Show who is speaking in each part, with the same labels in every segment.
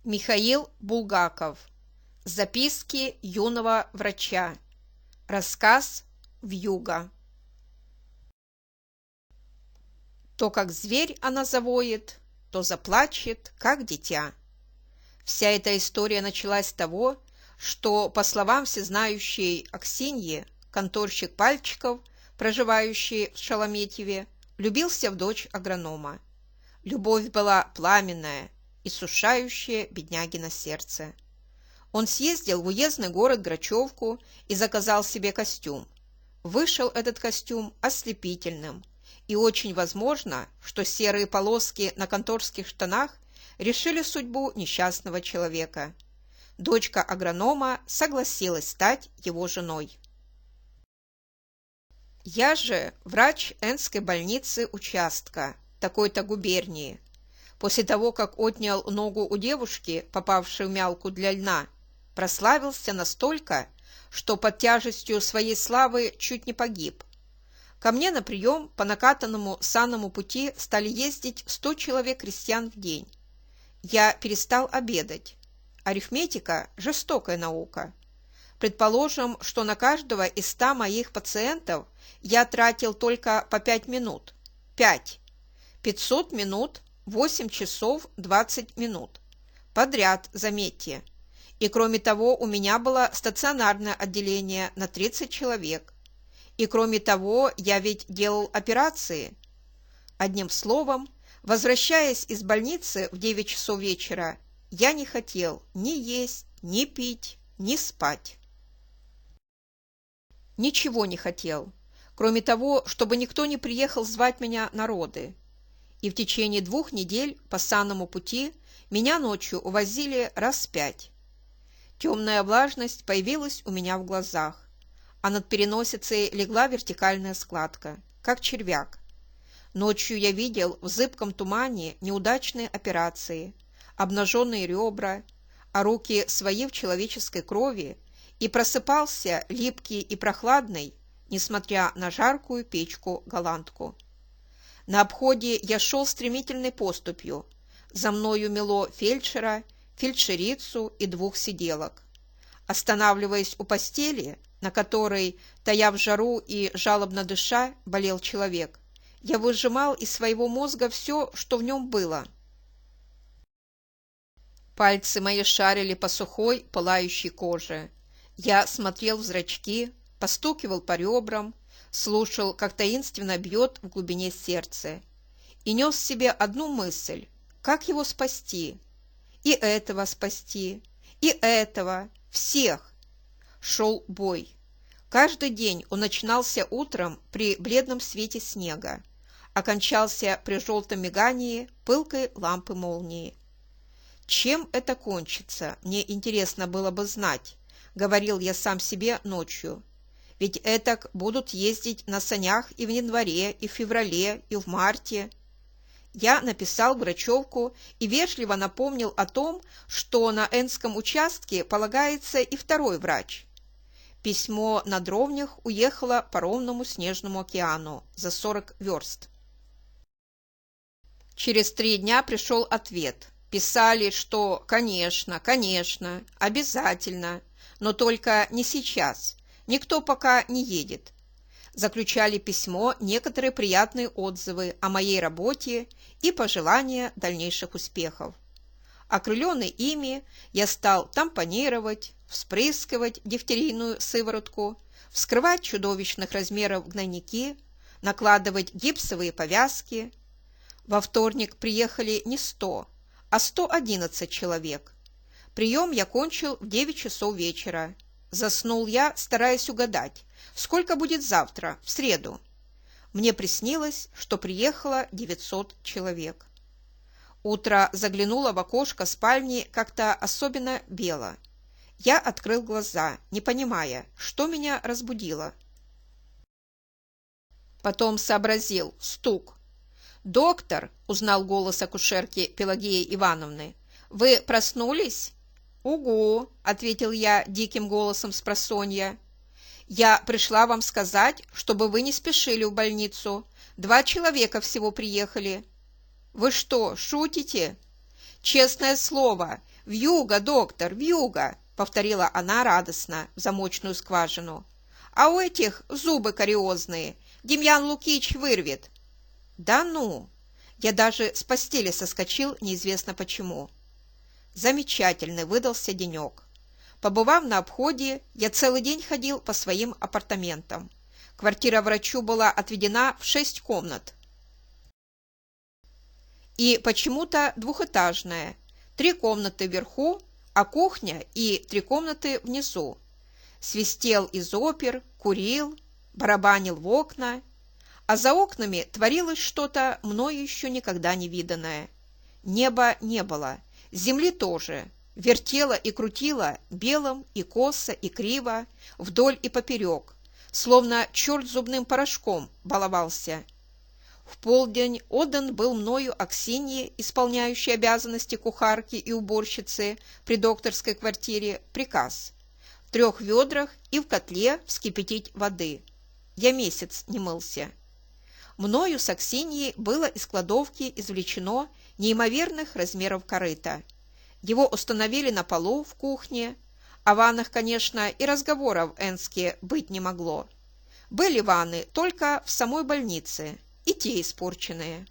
Speaker 1: Михаил Булгаков. Записки юного врача. Рассказ «Вьюга». То, как зверь она завоет, то заплачет, как дитя. Вся эта история началась с того, что, по словам всезнающей Аксиньи, конторщик Пальчиков, проживающий в Шалометьеве, влюбился в дочь агронома. Любовь была пламенная, иссушающее беднягино сердце. Он съездил в уездный город Грачевку и заказал себе костюм. Вышел этот костюм ослепительным, и очень возможно, что серые полоски на конторских штанах решили судьбу несчастного человека. Дочка агронома согласилась стать его женой. Я же врач Энской больницы участка такой-то губернии. После того, как отнял ногу у девушки, попавшей в мялку для льна, прославился настолько, что под тяжестью своей славы чуть не погиб. Ко мне на прием по накатанному санному пути стали ездить 100 человек крестьян в день. Я перестал обедать. Арифметика – жестокая наука. Предположим, что на каждого из 100 моих пациентов я тратил только по 5 минут. 500 минут, 8 часов 20 минут. Подряд, заметьте. И кроме того, у меня было стационарное отделение на 30 человек. И кроме того, я ведь делал операции. Одним словом, возвращаясь из больницы в 9 часов вечера, я не хотел ни есть, ни пить, ни спать. Ничего не хотел, кроме того, чтобы никто не приехал звать меня на роды. И в течение 2 недель по санному пути меня ночью увозили раз 5. Темная влажность появилась у меня в глазах, а над переносицей легла вертикальная складка, как червяк. Ночью я видел в зыбком тумане неудачные операции, обнаженные ребра, а руки свои в человеческой крови, и просыпался липкий и прохладный, несмотря на жаркую печку-голландку. На обходе я шел стремительной поступью. За мною мело фельдшера, фельдшерицу и 2 сиделок. Останавливаясь у постели, на которой, тая в жару и жалобно дыша, болел человек, я выжимал из своего мозга все, что в нем было. Пальцы мои шарили по сухой, пылающей коже. Я смотрел в зрачки, постукивал по ребрам, слушал, как таинственно бьет в глубине сердце, и нес в себе одну мысль: как его спасти? И этого спасти, и этого, всех. Шел бой. Каждый день он начинался утром при бледном свете снега, окончался при желтом мигании пылкой лампы молнии. Чем это кончится, мне интересно было бы знать, говорил я сам себе ночью. Ведь этак будут ездить на санях и в январе, и в феврале, и в марте. Я написал в Грачевку и вежливо напомнил о том, что на Энском участке полагается и 2-й врач. Письмо на дровнях уехало по ровному снежному океану за 40 верст. Через 3 дня пришел ответ. Писали, что конечно, обязательно, но только не сейчас. Никто пока не едет. Заключали письмо некоторые приятные отзывы о моей работе и пожелания дальнейших успехов. Окрыленный ими, я стал тампонировать, вспрыскивать дифтерийную сыворотку, вскрывать чудовищных размеров гнойники, накладывать гипсовые повязки. Во вторник приехали не 100, а 111 человек. Прием я кончил в 9 часов вечера. Заснул я, стараясь угадать, сколько будет завтра, в среду. Мне приснилось, что приехало 900 человек. Утро заглянуло в окошко спальни как-то особенно бело. Я открыл глаза, не понимая, что меня разбудило. Потом сообразил: стук. «Доктор», — узнал голос акушерки Пелагеи Ивановны, — «вы проснулись?» «Угу», — ответил я диким голосом спросонья. «Я пришла вам сказать, чтобы вы не спешили в больницу. 2 человека всего приехали». «Вы что, шутите?» «Честное слово, «Вьюга, доктор, вьюга!» — повторила она радостно в замочную скважину. «А у этих зубы кариозные. Демьян Лукич вырвет». «Да ну!» Я даже с постели соскочил, неизвестно почему. Замечательный выдался денек. Побывав на обходе, я целый день ходил по своим апартаментам. Квартира врачу была отведена в 6 комнат. И почему-то двухэтажная. 3 комнаты вверху, а кухня и 3 комнаты внизу. Свистел из опер, курил, барабанил в окна, а за окнами творилось что-то мною еще никогда не виданное. Неба не было, земли тоже, вертела и крутила белым и косо и криво, вдоль и поперек, словно черт зубным порошком баловался. В полдень отдан был мною Аксинье, исполняющей обязанности кухарки и уборщицы при докторской квартире, приказ: в 3 ведрах и в котле вскипятить воды. Я месяц не мылся. Мною с Аксиньей было из кладовки извлечено неимоверных размеров корыто. Его установили на полу в кухне. О ваннах, конечно, и разговоров в Энске быть не могло. Были ванны только в самой больнице, и те испорченные.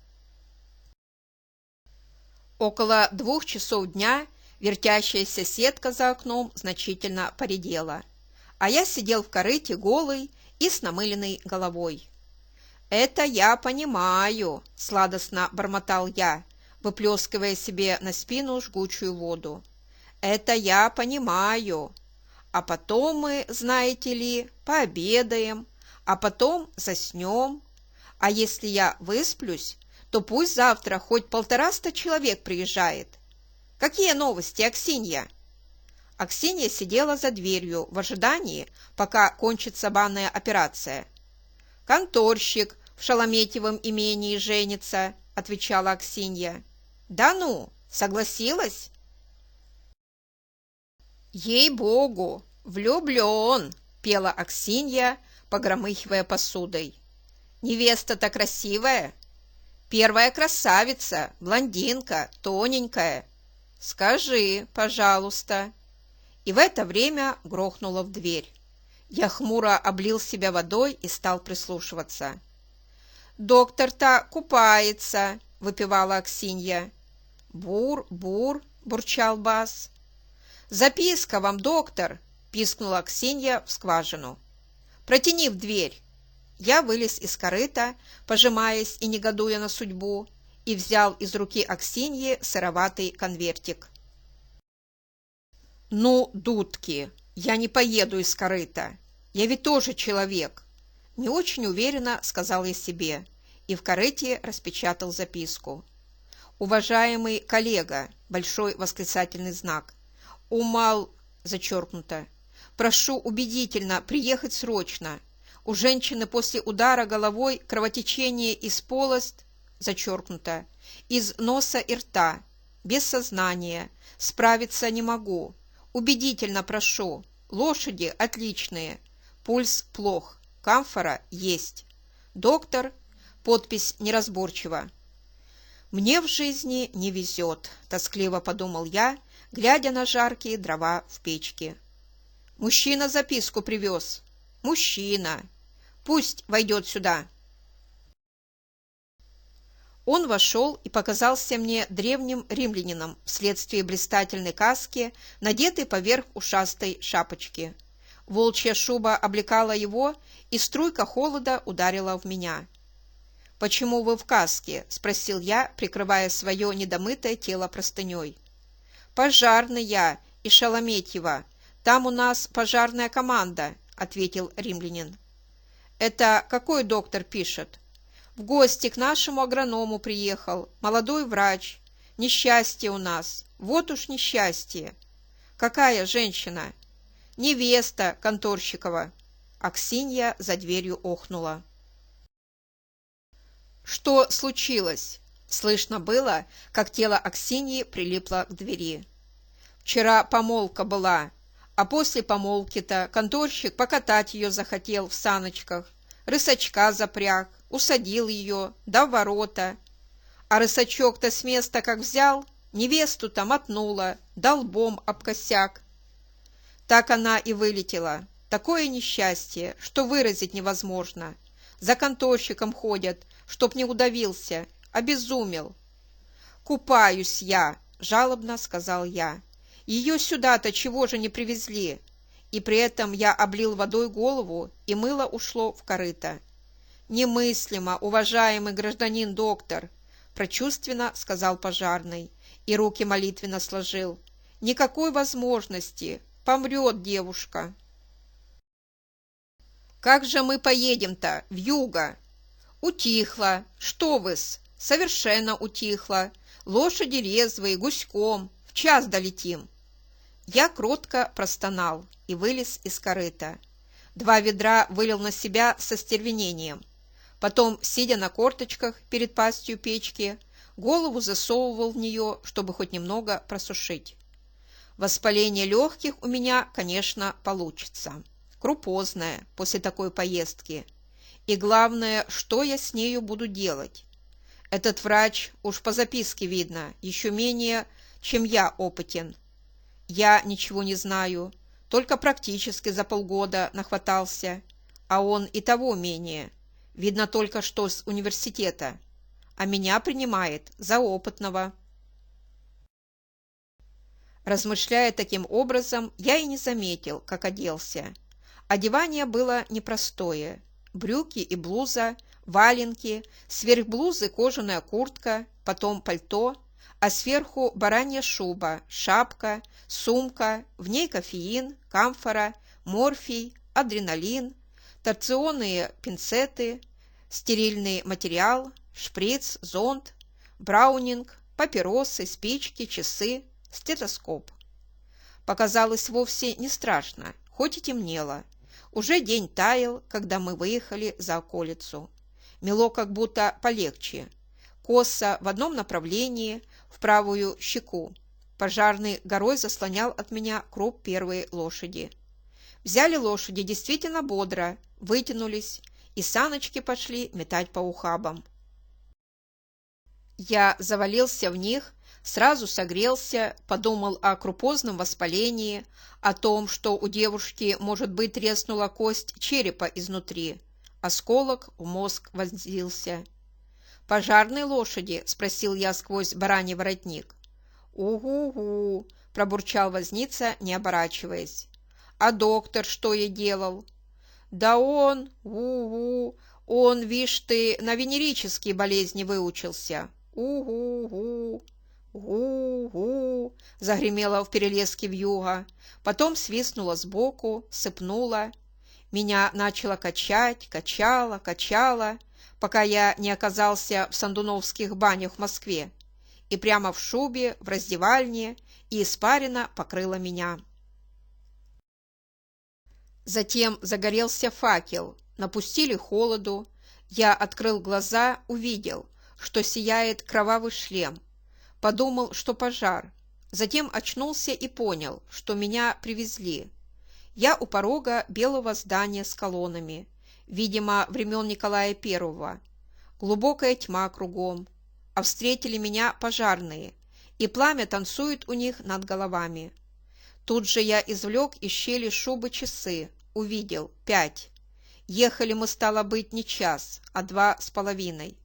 Speaker 1: Около 2 часов дня вертящаяся сетка за окном значительно поредела, а я сидел в корыте голый и с намыленной головой. «Это я понимаю», — сладостно бормотал я, выплескивая себе на спину жгучую воду. «Это я понимаю. А потом мы, знаете ли, пообедаем, а потом заснем. А если я высплюсь, то пусть завтра хоть 150 человек приезжает. Какие новости, Аксинья?» Аксинья сидела за дверью в ожидании, пока кончится банная операция. «Конторщик в Шалометьевом имении женится», — отвечала Аксинья. «Да ну, согласилась?» «Ей-богу, влюблен», — пела Аксинья, погромыхивая посудой. «Невеста-то красивая, первая красавица, блондинка, тоненькая. Скажи, пожалуйста». И в это время грохнуло в дверь. Я хмуро облил себя водой и стал прислушиваться. «Доктор-то купается», — выпивала Аксинья. «Бур-бур», — бурчал бас. «Записка вам, доктор», — пискнула Аксинья в скважину. «Протяни в дверь». Я вылез из корыта, пожимаясь и негодуя на судьбу, и взял из руки Аксиньи сыроватый конвертик. «Ну, дудки, я не поеду из корыта. Я ведь тоже человек», — не очень уверенно сказал я себе, и в корыте распечатал записку. «Уважаемый коллега», большой восклицательный знак, «умал», зачеркнуто, «прошу убедительно приехать срочно. У женщины после удара головой кровотечение из полость», зачеркнуто, «из носа и рта, без сознания, справиться не могу. Убедительно прошу, лошади отличные, пульс плох, камфора есть. Доктор», подпись неразборчива. «Мне в жизни не везет», — тоскливо подумал я, глядя на жаркие дрова в печке. «Мужчина записку привез. Мужчина. Пусть войдет сюда». Он вошел и показался мне древним римлянином вследствие блистательной каски, надетой поверх ушастой шапочки. Волчья шуба облекала его, и струйка холода ударила в меня. «Почему вы в каске?» – спросил я, прикрывая свое недомытое тело простыней. «Пожарный я из Шалометьева. Там у нас пожарная команда», – ответил римлянин. «Это какой доктор пишет?» «В гости к нашему агроному приехал, молодой врач. Несчастье у нас, вот уж несчастье». «Какая женщина?» «Невеста конторщикова». Аксинья за дверью охнула. «Что случилось?» Слышно было, как тело Аксиньи прилипло к двери. «Вчера помолвка была, а после помолвки-то конторщик покатать ее захотел в саночках, рысачка запряг, усадил ее, да в ворота. А рысачок-то с места как взял, Невесту-то мотнула, долбом об косяк. Так она и вылетела. Такое несчастье, что выразить невозможно. За конторщиком ходят, чтоб не удавился, обезумел. «Купаюсь я», — жалобно сказал я. «Ее сюда-то чего же не привезли?» И при этом я облил водой голову, и мыло ушло в корыто. «Немыслимо, уважаемый гражданин доктор», — прочувственно сказал пожарный, и руки молитвенно сложил. «Никакой возможности, помрет девушка». «Как же мы поедем-то, вьюга?» «Утихло, что вы-с, совершенно утихло. Лошади резвые, гуськом, в час долетим». Я кротко простонал и вылез из корыта. 2 ведра вылил на себя со стервенением. Потом, сидя на корточках перед пастью печки, голову засовывал в нее, чтобы хоть немного просушить. Воспаление легких у меня, конечно, получится. Крупозное после такой поездки. И главное, что я с нею буду делать. Этот врач, уж по записке видно, еще менее, чем я, опытен. Я ничего не знаю, только практически за полгода нахватался, а он и того менее. Видно только что с университета, а меня принимает за опытного. Размышляя таким образом, я и не заметил, как оделся. Одевание было непростое. Брюки и блуза, валенки, сверх блузы кожаная куртка, потом пальто, а сверху баранья шуба, шапка, сумка, в ней кофеин, камфора, морфий, адреналин, торционные пинцеты, стерильный материал, шприц, зонд, браунинг, папиросы, спички, часы, стетоскоп. Показалось вовсе не страшно, хоть и темнело. Уже день таял, когда мы выехали за околицу. Мело как будто полегче. Косо в одном направлении, в правую щеку. Пожарный горой заслонял от меня круп первой лошади. Взяли лошади действительно бодро, вытянулись, и саночки пошли метать по ухабам. Я завалился в них, сразу согрелся, подумал о крупозном воспалении, о том, что у девушки, может быть, треснула кость черепа изнутри. Осколок в мозг вонзился. «Пожарные лошади?» – спросил я сквозь бараний воротник. «Угу-гу!» – пробурчал возница, не оборачиваясь. «А доктор что ей делал?» «Да он, он, вишь ты, на венерические болезни выучился. Угу-гу, гу-гу!» – загремела в перелеске вьюга, потом свистнула сбоку, сыпнула. Меня начало качать, качало, пока я не оказался в сандуновских банях в Москве, и прямо в шубе, в раздевальне, и испарина покрыла меня. Затем загорелся факел, напустили холоду, я открыл глаза, увидел, что сияет кровавый шлем, подумал, что пожар, затем очнулся и понял, что меня привезли. Я у порога белого здания с колоннами, видимо, времен Николая I. Глубокая тьма кругом, а встретили меня пожарные, и пламя танцует у них над головами. Тут же я извлек из щели шубы часы, увидел 5. Ехали мы, стало быть, не час, а 2,5.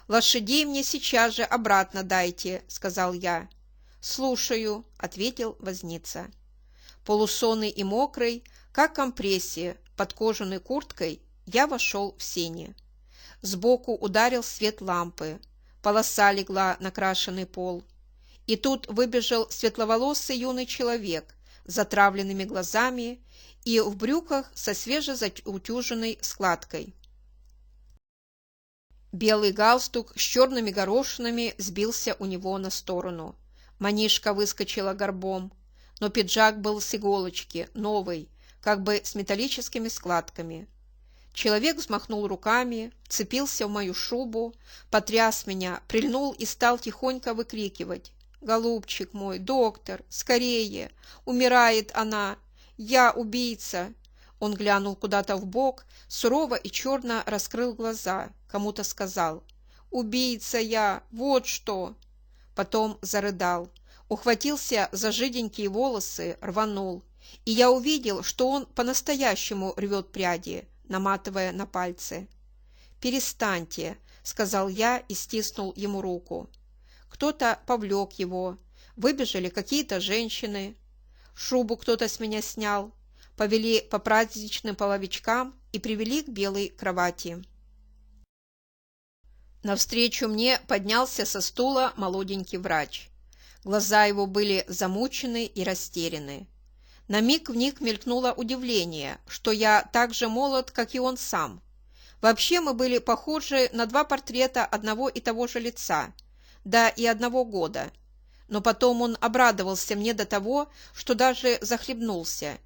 Speaker 1: «Лошадей мне сейчас же обратно дайте», — сказал я. «Слушаю», — ответил возница. Полусонный и мокрый, как компрессия, под кожаной курткой, я вошел в сени. Сбоку ударил свет лампы, полоса легла на крашеный пол. И тут выбежал светловолосый юный человек с затравленными глазами и в брюках со свежезаутюженной складкой. Белый галстук с черными горошинами сбился у него на сторону. Манишка выскочила горбом, но пиджак был с иголочки, новый, как бы с металлическими складками. Человек взмахнул руками, вцепился в мою шубу, потряс меня, прильнул и стал тихонько выкрикивать: «Голубчик мой, доктор, скорее! Умирает она! Я убийца!» Он глянул куда-то вбок, сурово и черно раскрыл глаза, кому-то сказал: «Убийца я, вот что!» Потом зарыдал, ухватился за жиденькие волосы, рванул, и я увидел, что он по-настоящему рвет пряди, наматывая на пальцы. «Перестаньте», — сказал я и стиснул ему руку. Кто-то повлек его, выбежали какие-то женщины, шубу кто-то с меня снял, повели по праздничным половичкам и привели к белой кровати. Навстречу мне поднялся со стула молоденький врач. Глаза его были замучены и растеряны. На миг в них мелькнуло удивление, что я так же молод, как и он сам. Вообще мы были похожи на два портрета одного и того же лица, да и одного года. Но потом он обрадовался мне до того, что даже захлебнулся.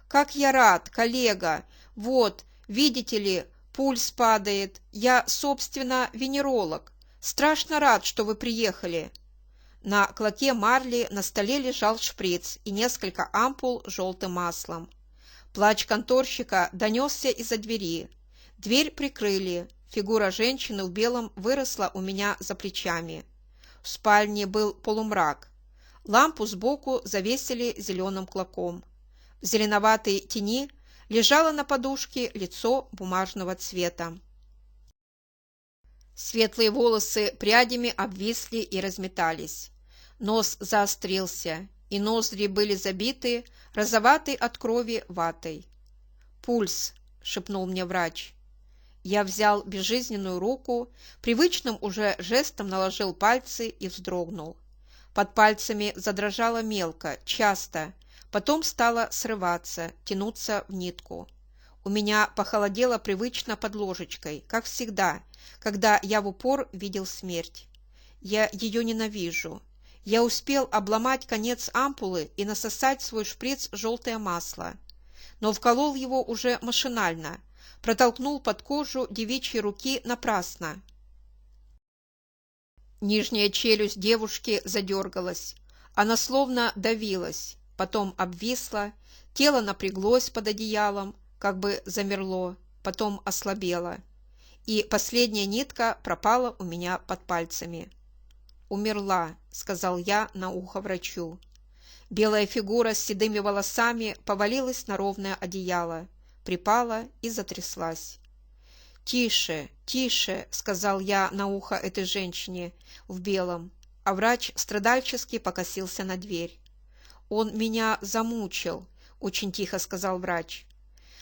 Speaker 1: «Как я рад, коллега! Вот, видите ли, пульс падает. Я, собственно, венеролог. Страшно рад, что вы приехали». На клоке марли на столе лежал шприц и несколько ампул с желтым маслом. Плач конторщика донесся из-за двери. Дверь прикрыли. Фигура женщины в белом выросла у меня за плечами. В спальне был полумрак. Лампу сбоку завесили зеленым клоком. В зеленоватой тени лежало на подушке лицо бумажного цвета. Светлые волосы прядями обвисли и разметались. Нос заострился, и ноздри были забиты розоватой от крови ватой. «Пульс», — шепнул мне врач. Я взял безжизненную руку, привычным уже жестом наложил пальцы и вздрогнул. Под пальцами задрожало мелко, часто, потом стало срываться, тянуться в нитку. У меня похолодело привычно под ложечкой, как всегда, когда я в упор видел смерть. Я ее ненавижу. Я успел обломать конец ампулы и насосать в свой шприц желтое масло, но вколол его уже машинально, протолкнул под кожу девичьей руки напрасно. Нижняя челюсть девушки задергалась. Она словно давилась, потом обвисла, тело напряглось под одеялом, как бы замерло, потом ослабело, и последняя нитка пропала у меня под пальцами. «Умерла», — сказал я на ухо врачу. Белая фигура с седыми волосами повалилась на ровное одеяло, припала и затряслась. «Тише, тише», — сказал я на ухо этой женщине в белом, а врач страдальчески покосился на дверь. «Он меня замучил», — очень тихо сказал врач.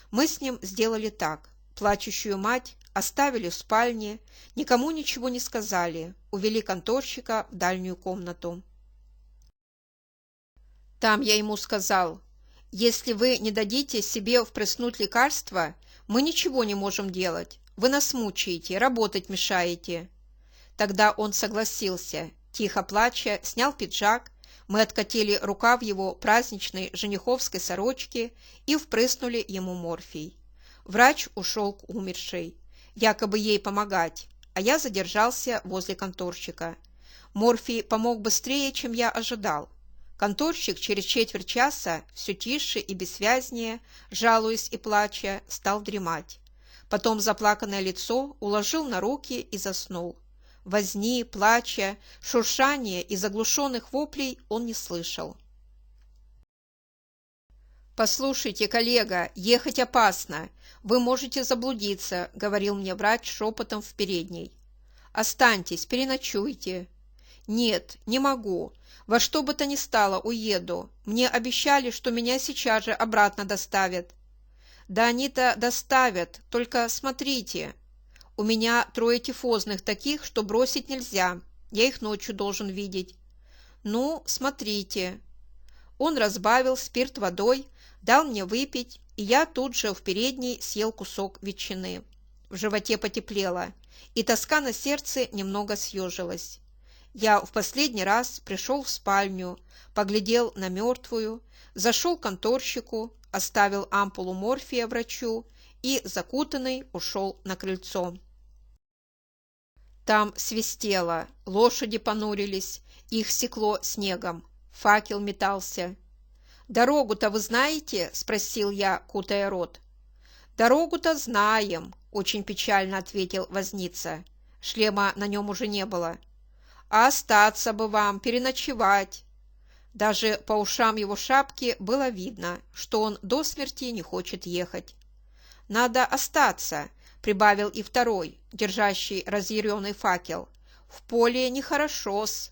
Speaker 1: Мы с ним сделали так. Плачущую мать оставили в спальне, никому ничего не сказали, увели конторщика в дальнюю комнату. Там я ему сказал: «Если вы не дадите себе впрыснуть лекарства, мы ничего не можем делать. Вы нас мучаете, работать мешаете». Тогда он согласился, тихо плача, снял пиджак, мы откатили рукав его праздничной жениховской сорочки и впрыснули ему морфий. Врач ушел к умершей, якобы ей помогать, а я задержался возле конторщика. Морфий помог быстрее, чем я ожидал. Конторщик через четверть часа, все тише и бессвязнее, жалуясь и плача, стал дремать. Потом заплаканное лицо уложил на руки и заснул. Возни, плача, шуршания и заглушенных воплей он не слышал. «Послушайте, коллега, ехать опасно. Вы можете заблудиться», — говорил мне врач шепотом в передней. «Останьтесь, переночуйте». «Нет, не могу. Во что бы то ни стало уеду. Мне обещали, что меня сейчас же обратно доставят». «Да они-то доставят, только смотрите. У меня 3 тифозных таких, что бросить нельзя. Я их ночью должен видеть». «Ну, смотрите». Он разбавил спирт водой, дал мне выпить, и я тут же в передней съел кусок ветчины. В животе потеплело, и тоска на сердце немного съежилась. Я в последний раз пришел в спальню, поглядел на мертвую, зашел к конторщику, оставил ампулу морфия врачу и, закутанный, ушел на крыльцо. Там свистело, лошади понурились, их секло снегом, факел метался. «Дорогу-то вы знаете?» – спросил я, кутая рот. «Дорогу-то знаем», – очень печально ответил возница. Шлема на нем уже не было. А остаться бы вам, переночевать. Даже по ушам его шапки было видно, что он до смерти не хочет ехать. «Надо остаться», — прибавил и второй, держащий разъяренный факел. «В поле нехорошо-с».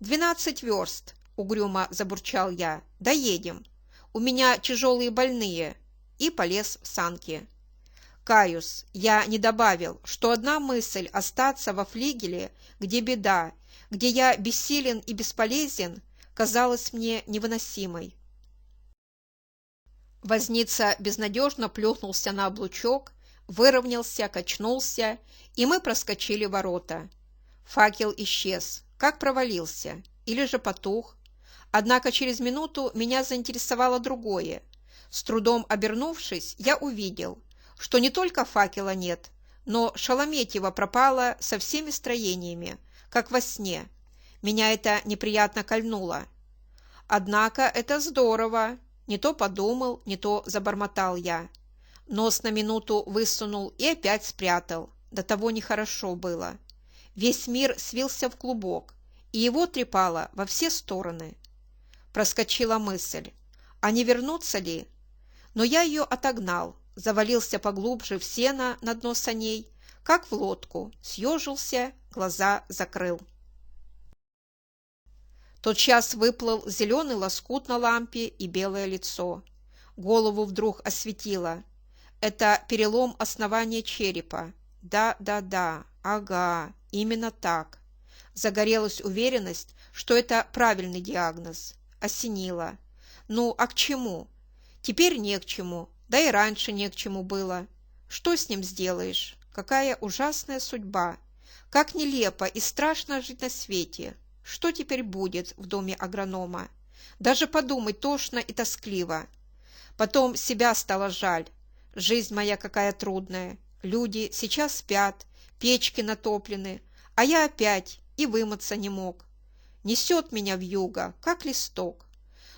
Speaker 1: 12 верст, — угрюмо забурчал я. «Доедем. У меня тяжелые больные». И полез в санки. Каюсь, я не добавил, что одна мысль остаться во флигеле, где беда, где я бессилен и бесполезен, казалась мне невыносимой. Возница безнадежно плюхнулся на облучок, выровнялся, качнулся, и мы проскочили ворота. Факел исчез, как провалился, или же потух. Однако через минуту меня заинтересовало другое. С трудом обернувшись, я увидел, что не только факела нет, но Шалометьева пропала со всеми строениями, как во сне. Меня это неприятно кольнуло. Однако это здорово. Не то подумал, не то забормотал я. Нос на минуту высунул и опять спрятал. До того нехорошо было. Весь мир свился в клубок, и его трепало во все стороны. Проскочила мысль, а не вернуться ли? Но я ее отогнал, завалился поглубже в сено на дно саней, как в лодку, съежился, глаза закрыл. Тотчас выплыл зеленый лоскут на лампе и белое лицо. Голову вдруг осветило. Это перелом основания черепа. Да, ага, именно так. Загорелась уверенность, что это правильный диагноз. Осенило. Ну, а к чему? Теперь не к чему, да и раньше не к чему было. Что с ним сделаешь? Какая ужасная судьба! Как нелепо и страшно жить на свете! Что теперь будет в доме агронома? Даже подумать тошно и тоскливо. Потом себя стало жаль. Жизнь моя какая трудная. Люди сейчас спят, печки натоплены, а я опять и вымыться не мог. Несет меня вьюга, как листок.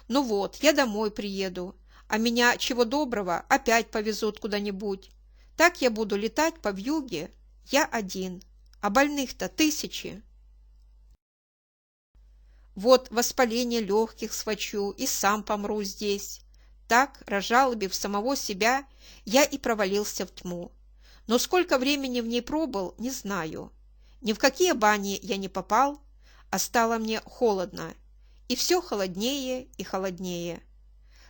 Speaker 1: Ну вот, я домой приеду, а меня, чего доброго, опять повезут куда-нибудь. Так я буду летать по вьюге, я один, а больных-то тысячи. Вот воспаление легких схвачу и сам помру здесь. Так, разжалобив самого себя, я и провалился в тьму. Но сколько времени в ней пробыл, не знаю. Ни в какие бани я не попал, а стало мне холодно, и все холоднее и холоднее.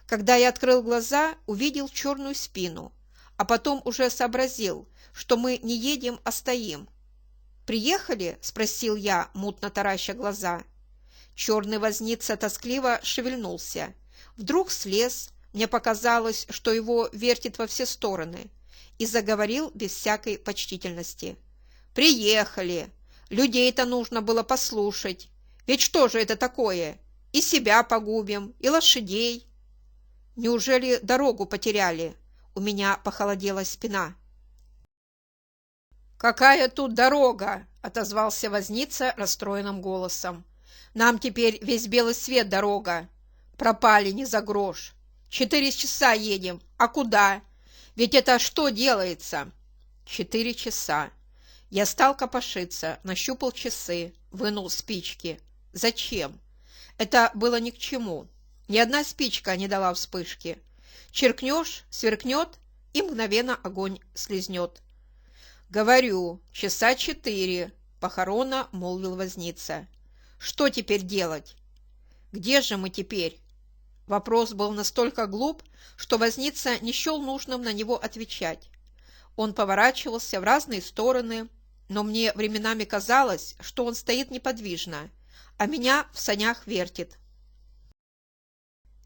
Speaker 1: Когда я открыл глаза, увидел черную спину, а потом уже сообразил, что мы не едем, а стоим. «Приехали?» – спросил я, мутно тараща глаза. Черный возница тоскливо шевельнулся. Вдруг слез, мне показалось, что его вертит во все стороны, и заговорил без всякой почтительности. «Приехали! Людей-то нужно было послушать. Ведь что же это такое? И себя погубим, и лошадей!» «Неужели дорогу потеряли?» У меня похолодела спина. «Какая тут дорога?» – отозвался возница расстроенным голосом. «Нам теперь весь белый свет дорога. Пропали не за грош. 4 часа едем. А куда? Ведь это что делается?» 4 часа. Я стал копошиться, нащупал часы, вынул спички. Зачем? Это было ни к чему. Ни одна спичка не дала вспышки. Черкнешь, сверкнет, и мгновенно огонь слезнет. «Говорю, часа 4, — похорона молвил возница. Что теперь делать? Где же мы теперь?» Вопрос был настолько глуп, что возница не счел нужным на него отвечать. Он поворачивался в разные стороны, но мне временами казалось, что он стоит неподвижно, а меня в санях вертит.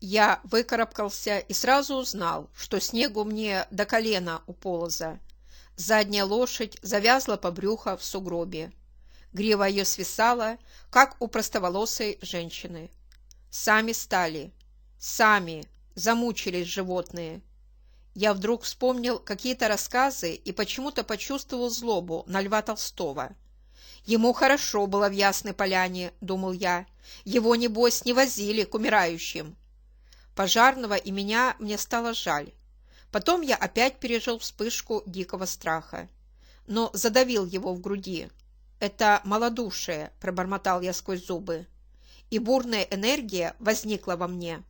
Speaker 1: Я выкарабкался и сразу узнал, что снегу мне до колена у полоза. Задняя лошадь завязла по брюхо в сугробе. Грива ее свисала, как у простоволосой женщины. Сами стали, сами замучились животные. Я вдруг вспомнил какие-то рассказы и почему-то почувствовал злобу на Льва Толстого. Ему хорошо было в Ясной Поляне, думал я. Его, небось, не возили к умирающим. Пожарного и меня мне стало жаль. Потом я опять пережил вспышку дикого страха, но задавил его в груди. «Это малодушие», – пробормотал я сквозь зубы, и бурная энергия возникла во мне.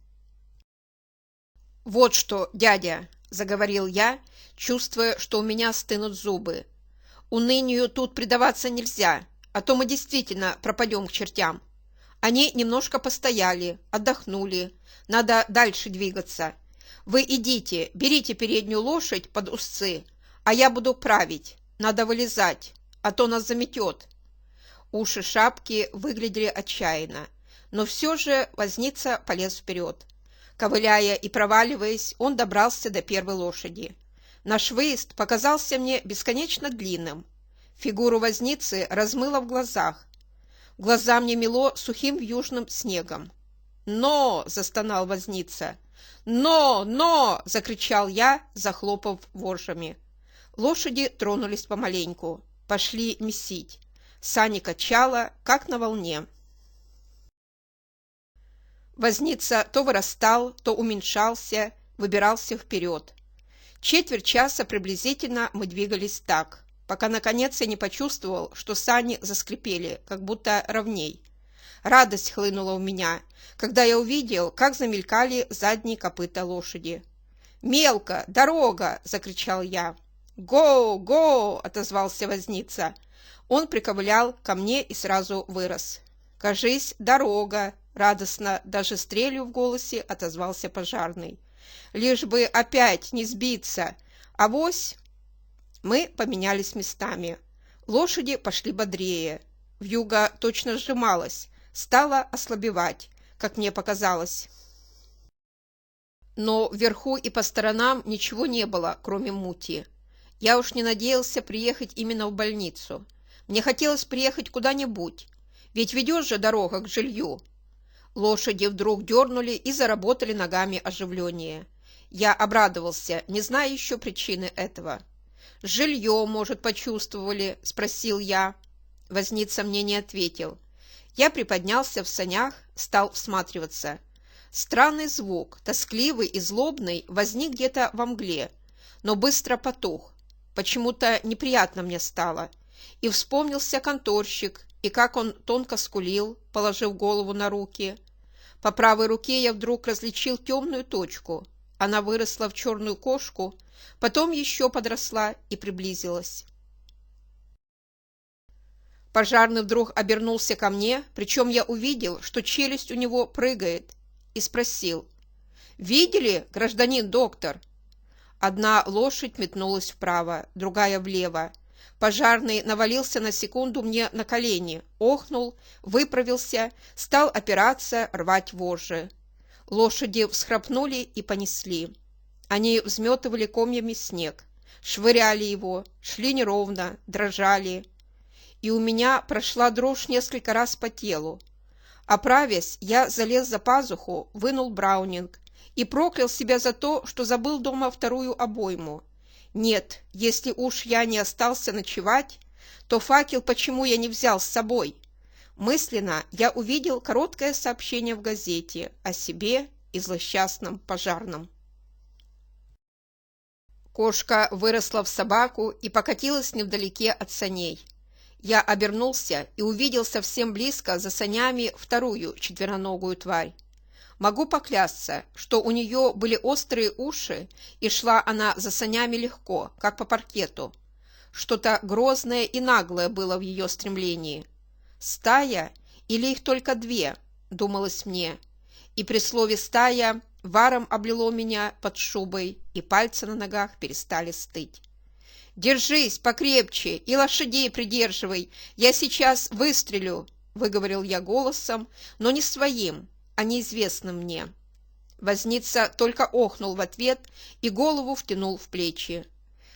Speaker 1: «Вот что, дядя», – заговорил я, чувствуя, что у меня стынут зубы, – «унынию тут предаваться нельзя, а то мы действительно пропадем к чертям. Они немножко постояли, отдохнули, надо дальше двигаться. Вы идите, берите переднюю лошадь под узцы, а я буду править, надо вылезать, а то нас заметет». Уши шапки выглядели отчаянно, но все же возница полез вперед. Ковыляя и проваливаясь, он добрался до первой лошади. Наш выезд показался мне бесконечно длинным. Фигуру возницы размыло в глазах. Глаза мне мело сухим южным снегом. «Но!» – застонал возница. «Но! Но!» – закричал я, захлопав вожжами. Лошади тронулись помаленьку, пошли месить. Сани качало, как на волне. Возница то вырастал, то уменьшался, выбирался вперед. Четверть часа приблизительно мы двигались так, пока наконец я не почувствовал, что сани заскрипели, как будто ровней. Радость хлынула у меня, когда я увидел, как замелькали задние копыта лошади. «Мелко! Дорога!» – закричал я. «Го! Го!» – отозвался возница. Он приковылял ко мне и сразу вырос. «Кажись, дорога!» – радостно, даже с трелью в голосе отозвался пожарный. «Лишь бы опять не сбиться! Авось!» Мы поменялись местами. Лошади пошли бодрее. Вьюга точно сжималась, стала ослабевать, как мне показалось. Но вверху и по сторонам ничего не было, кроме мути. Я уж не надеялся приехать именно в больницу. Мне хотелось приехать куда-нибудь, ведь ведет же дорога к жилью. Лошади вдруг дернули и заработали ногами оживленнее. Я обрадовался, не зная еще причины этого. «Жилье, может, почувствовали?» – спросил я. Возница мне не ответил. Я приподнялся в санях, стал всматриваться. Странный звук, тоскливый и злобный, возник где-то во мгле, но быстро потух. Почему-то неприятно мне стало. И вспомнился конторщик, и как он тонко скулил, положив голову на руки. По правой руке я вдруг различил темную точку. Она выросла в черную кошку, потом еще подросла и приблизилась. Пожарный вдруг обернулся ко мне, причем я увидел, что челюсть у него прыгает, и спросил: «Видели, гражданин доктор?» Одна лошадь метнулась вправо, другая влево. Пожарный навалился на секунду мне на колени, охнул, выправился, стал опираться, рвать вожжи. Лошади всхрапнули и понесли. Они взметывали комьями снег, швыряли его, шли неровно, дрожали. И у меня прошла дрожь несколько раз по телу. Оправясь, я залез за пазуху, вынул браунинг и проклял себя за то, что забыл дома вторую обойму. Нет, если уж я не остался ночевать, то факел почему я не взял с собой? Мысленно я увидел короткое сообщение в газете о себе и злосчастном пожарном. Кошка выросла в собаку и покатилась невдалеке от саней. Я обернулся и увидел совсем близко за санями вторую четвероногую тварь. Могу поклясться, что у нее были острые уши, и шла она за санями легко, как по паркету. Что-то грозное и наглое было в ее стремлении. «Стая или их только две?» – думалось мне. И при слове «стая» варом облило меня под шубой, и пальцы на ногах перестали стыть. «Держись покрепче и лошадей придерживай, я сейчас выстрелю», – выговорил я голосом, но не своим, а неизвестным мне. Возница только охнул в ответ и голову втянул в плечи.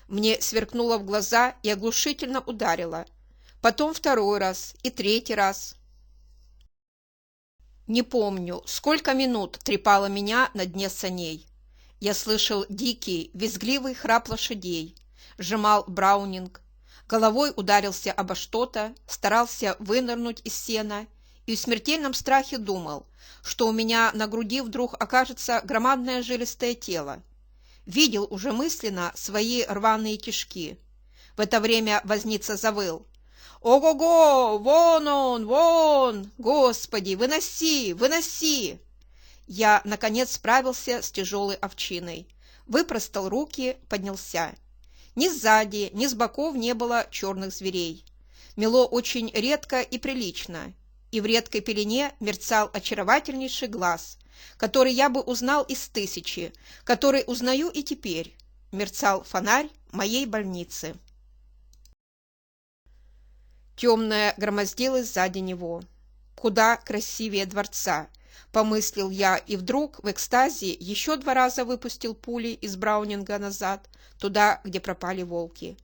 Speaker 1: Мне сверкнуло в глаза и оглушительно ударило. Потом второй раз и третий раз. Не помню, сколько минут трепало меня на дне саней. Я слышал дикий, визгливый храп лошадей, сжимал браунинг, головой ударился обо что-то, старался вынырнуть из сена и в смертельном страхе думал, что у меня на груди вдруг окажется громадное жилистое тело. Видел уже мысленно свои рваные кишки. В это время возница завыл. «Ого-го! Вон он! Вон! Господи, выноси! Выноси!» Я, наконец, справился с тяжелой овчиной. Выпростал руки, поднялся. Ни сзади, ни с боков не было черных зверей. Мело очень редко и прилично, и в редкой пелене мерцал очаровательнейший глаз, который я бы узнал из тысячи, который узнаю и теперь. Мерцал фонарь моей больницы. Темная громоздилась сзади него. Куда красивее дворца, помыслил я, и вдруг в экстазе еще 2 раза выпустил пули из Браунинга назад, туда, где пропали волки.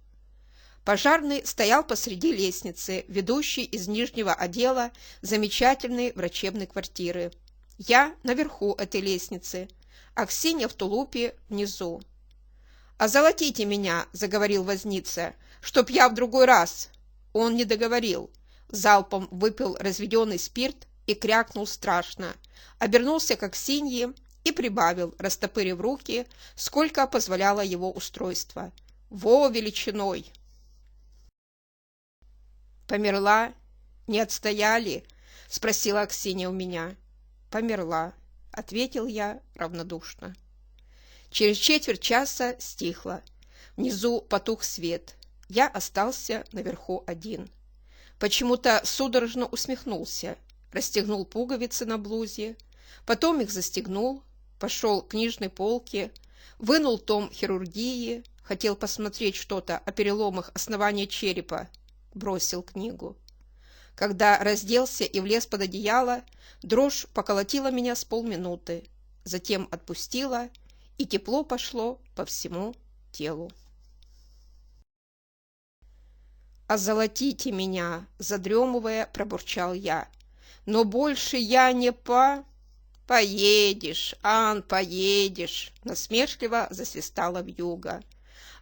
Speaker 1: Пожарный стоял посреди лестницы, ведущей из нижнего отдела замечательной врачебной квартиры. Я наверху этой лестницы, а Ксения в тулупе внизу. «Озолотите меня», — заговорил возница, — «чтоб я в другой раз». Он не договорил. Залпом выпил разведенный спирт и крякнул страшно. Обернулся к Аксинье и прибавил, растопырив руки, сколько позволяло его устройство. «Во величиной!» «Померла? Не отстояли?» — спросила Аксинья у меня. «Померла», — ответил я равнодушно. Через четверть часа стихло. Внизу потух свет. Я остался наверху один. Почему-то судорожно усмехнулся, расстегнул пуговицы на блузе, потом их застегнул, пошел к книжной полке, вынул том хирургии, хотел посмотреть что-то о переломах основания черепа, бросил книгу. Когда разделся и влез под одеяло, дрожь поколотила меня с полминуты, затем отпустила, и тепло пошло по всему телу. «Озолотите меня!» — задремывая, пробурчал я. «Но больше я не «Поедешь, Ан, поедешь!» — насмешливо засвистала вьюга.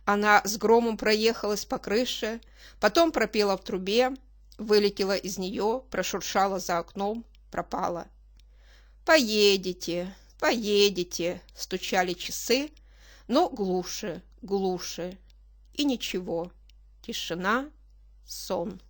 Speaker 1: Она с громом проехалась по крыше, потом пропела в трубе, вылетела из нее, прошуршала за окном, пропала. «Поедете, поедете!» — стучали часы, но глуше, глуше. И ничего. Тишина, сон.